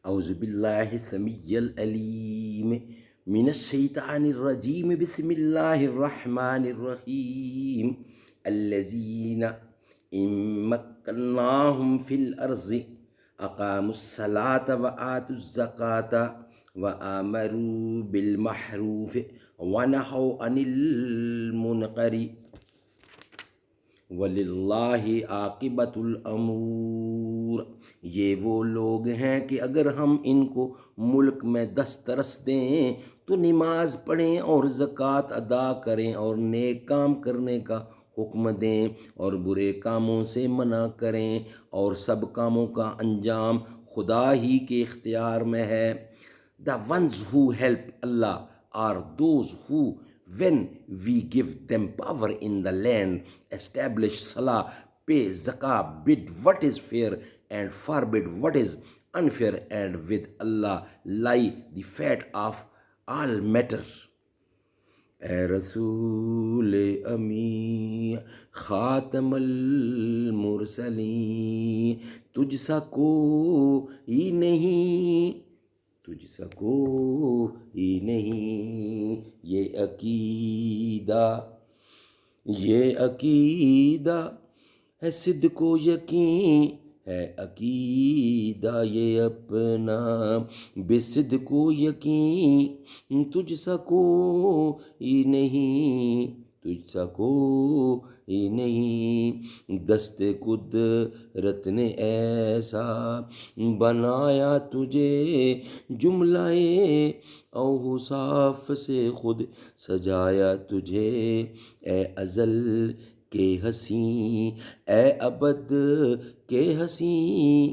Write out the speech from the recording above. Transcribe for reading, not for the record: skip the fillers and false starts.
اعوذ باللہ السمیع العلیم من الشیطان الرجیم بسم اللہ الرحمن الرحیم الذین ان مکناہم فی الارض اقاموا الصلاة وآتوا الزکاة وآمروا بالمعروف ونہوا عن المنکر وَلِلَّهِ عَاقِبَةُ الْأَمُورِ۔ یہ وہ لوگ ہیں کہ اگر ہم ان کو ملک میں دسترس دیں تو نماز پڑھیں اور زکوٰۃ ادا کریں اور نیک کام کرنے کا حکم دیں اور برے کاموں سے منع کریں، اور سب کاموں کا انجام خدا ہی کے اختیار میں ہے۔ The ones who help Allah are those who, when we give them power in the land, establish salah, pay zakah, bid what is fair and forbid what is unfair, and with Allah lie the fate of all matter۔ اے رسول امی خاتم المرسلین، تجھ سا کوئی نہیں، تجھ سا کوئی نہیں، یہ عقیدہ ہے صدق و یقین، ہے عقیدہ یہ اپنا بے صدق و یقین، تجھ سا کوئی نہیں، تجھ سا کوئی نہیں۔ دست قدرت نے ایسا بنایا تجھے، جملہ اوصاف سے خود سجایا تجھے، اے ازل کے حسین، اے ابد کے حسین۔